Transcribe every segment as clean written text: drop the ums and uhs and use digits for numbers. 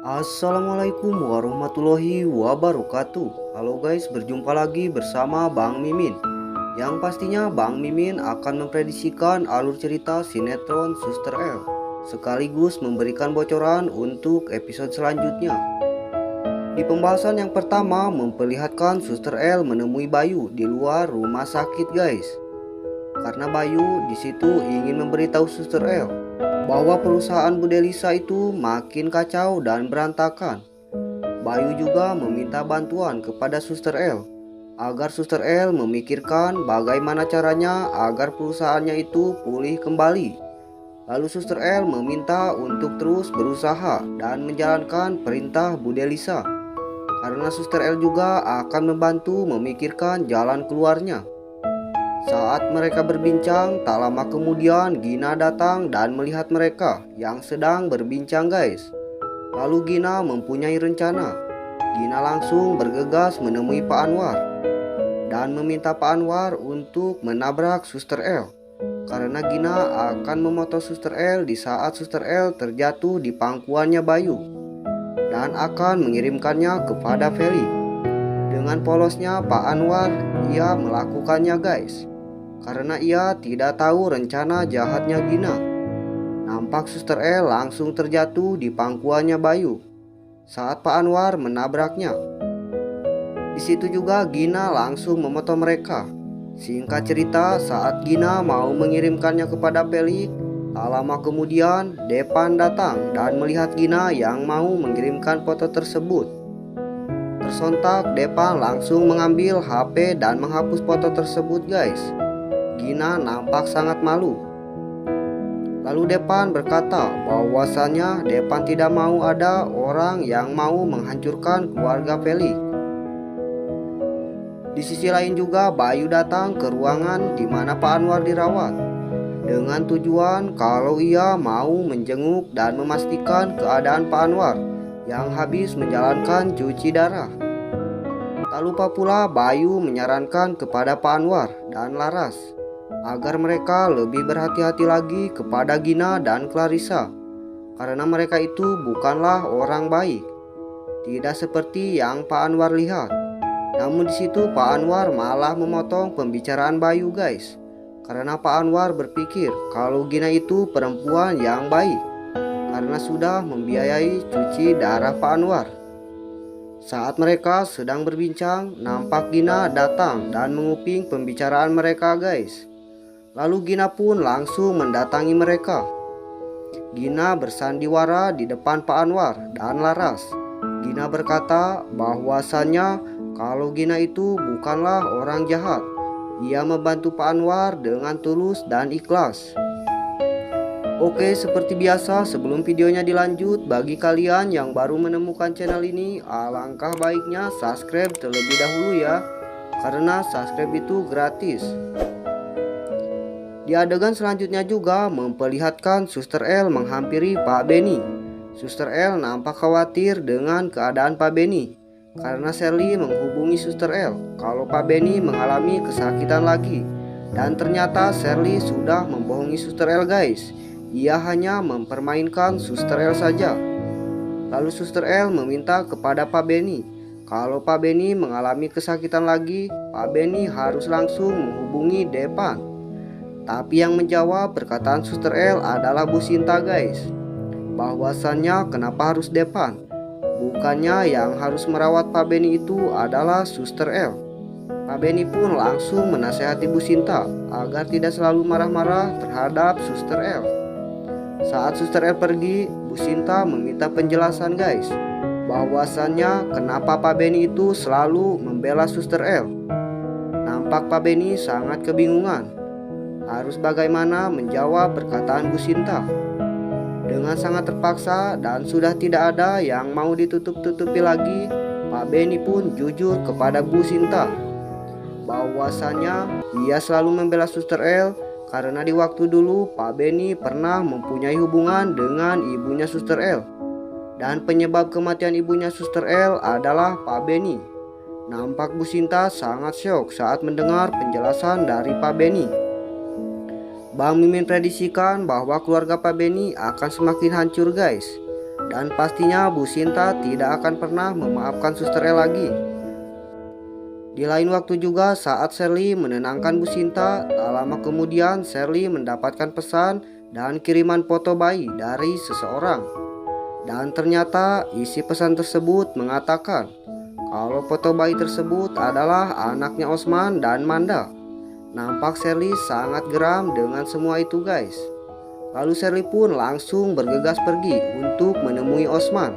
Assalamualaikum warahmatullahi wabarakatuh. Halo guys, berjumpa lagi bersama Bang Mimin. Yang pastinya Bang Mimin akan memprediksikan alur cerita sinetron Suster L, sekaligus memberikan bocoran untuk episode selanjutnya. Di pembahasan yang pertama memperlihatkan Suster L menemui Bayu di luar rumah sakit guys. Karena Bayu di situ ingin memberitahu Suster L bahwa perusahaan Bude Lisa itu makin kacau dan berantakan. Bayu juga meminta bantuan kepada Suster L agar Suster L memikirkan bagaimana caranya agar perusahaannya itu pulih kembali. Lalu Suster L meminta untuk terus berusaha dan menjalankan perintah Bude Lisa, karena Suster L juga akan membantu memikirkan jalan keluarnya. Saat mereka berbincang, tak lama kemudian Gina datang dan melihat mereka yang sedang berbincang guys. Lalu Gina mempunyai rencana. Gina langsung bergegas menemui Pak Anwar dan meminta Pak Anwar untuk menabrak Suster L, karena Gina akan memotong Suster L di saat Suster L terjatuh di pangkuannya Bayu dan akan mengirimkannya kepada Feli. Dengan polosnya Pak Anwar, ia melakukannya guys, karena ia tidak tahu rencana jahatnya Gina. Nampak Suster L langsung terjatuh di pangkuannya Bayu saat Pak Anwar menabraknya. Di situ juga Gina langsung memotong mereka. Singkat cerita, saat Gina mau mengirimkannya kepada Feli, tak lama kemudian Depan datang dan melihat Gina yang mau mengirimkan foto tersebut. Tersontak Depan langsung mengambil HP dan menghapus foto tersebut guys. Gina nampak sangat malu. Lalu Depan berkata bahwasannya Depan tidak mau ada orang yang mau menghancurkan keluarga Feli. Di sisi lain juga Bayu datang ke ruangan di mana Pak Anwar dirawat, dengan tujuan kalau ia mau menjenguk dan memastikan keadaan Pak Anwar yang habis menjalankan cuci darah. Tak lupa pula Bayu menyarankan kepada Pak Anwar dan Laras agar mereka lebih berhati-hati lagi kepada Gina dan Clarissa, karena mereka itu bukanlah orang baik, tidak seperti yang Pak Anwar lihat. Namun di situ Pak Anwar malah memotong pembicaraan Bayu guys, karena Pak Anwar berpikir kalau Gina itu perempuan yang baik karena sudah membiayai cuci darah Pak Anwar. Saat mereka sedang berbincang, nampak Gina datang dan menguping pembicaraan mereka guys. Lalu Gina pun langsung mendatangi mereka. Gina bersandiwara di depan Pak Anwar dan Laras. Gina berkata bahwasannya kalau Gina itu bukanlah orang jahat. Ia membantu Pak Anwar dengan tulus dan ikhlas. Oke, seperti biasa sebelum videonya dilanjut, bagi kalian yang baru menemukan channel ini, alangkah baiknya subscribe terlebih dahulu ya, karena subscribe itu gratis. Di adegan selanjutnya juga memperlihatkan Suster L menghampiri Pak Benny. Suster L nampak khawatir dengan keadaan Pak Benny, karena Sherly menghubungi Suster L kalau Pak Benny mengalami kesakitan lagi. Dan ternyata Sherly sudah membohongi Suster L guys. Ia hanya mempermainkan Suster L saja. Lalu Suster L meminta kepada Pak Benny kalau Pak Benny mengalami kesakitan lagi, Pak Benny harus langsung menghubungi Depan. Tapi yang menjawab perkataan Suster L adalah Bu Sinta guys, bahwasannya kenapa harus Depan, bukannya yang harus merawat Pak Benny itu adalah Suster L. Pak Benny pun langsung menasehati Bu Sinta agar tidak selalu marah-marah terhadap Suster L. Saat Suster L pergi, Bu Sinta meminta penjelasan guys, bahwasannya kenapa Pak Benny itu selalu membela Suster L. Nampak Pak Benny sangat kebingungan harus bagaimana menjawab perkataan Bu Sinta. Dengan sangat terpaksa dan sudah tidak ada yang mau ditutup-tutupi lagi, Pak Benny pun jujur kepada Bu Sinta bahwasannya ia selalu membela Suster L karena di waktu dulu Pak Benny pernah mempunyai hubungan dengan ibunya Suster L, dan penyebab kematian ibunya Suster L adalah Pak Benny. Nampak Bu Sinta sangat syok saat mendengar penjelasan dari Pak Benny. Bang Mimin prediksikan bahwa keluarga Pak Benny akan semakin hancur guys. Dan pastinya Bu Sinta tidak akan pernah memaafkan Suster El lagi. Di lain waktu juga saat Sherly menenangkan Bu Sinta, tak lama kemudian Sherly mendapatkan pesan dan kiriman foto bayi dari seseorang. Dan ternyata isi pesan tersebut mengatakan kalau foto bayi tersebut adalah anaknya Osman dan Manda. Nampak Sherly sangat geram dengan semua itu guys. Lalu Sherly pun langsung bergegas pergi untuk menemui Osman.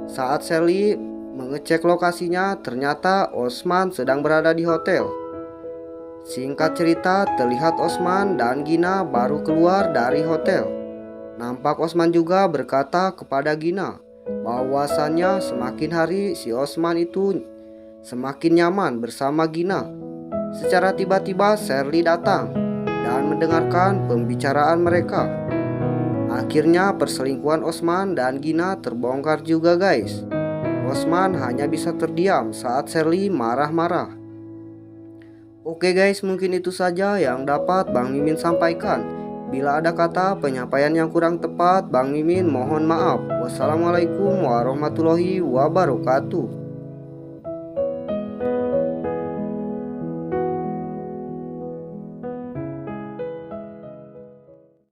Saat Sherly mengecek lokasinya, ternyata Osman sedang berada di hotel. Singkat cerita, terlihat Osman dan Gina baru keluar dari hotel. Nampak Osman juga berkata kepada Gina bahwasannya semakin hari si Osman itu semakin nyaman bersama Gina. Secara tiba-tiba Sherly datang dan mendengarkan pembicaraan mereka. Akhirnya perselingkuhan Osman dan Gina terbongkar juga guys. Osman hanya bisa terdiam saat Sherly marah-marah. Oke guys, mungkin itu saja yang dapat Bang Mimin sampaikan. Bila ada kata penyampaian yang kurang tepat, Bang Mimin mohon maaf. Wassalamualaikum warahmatullahi wabarakatuh.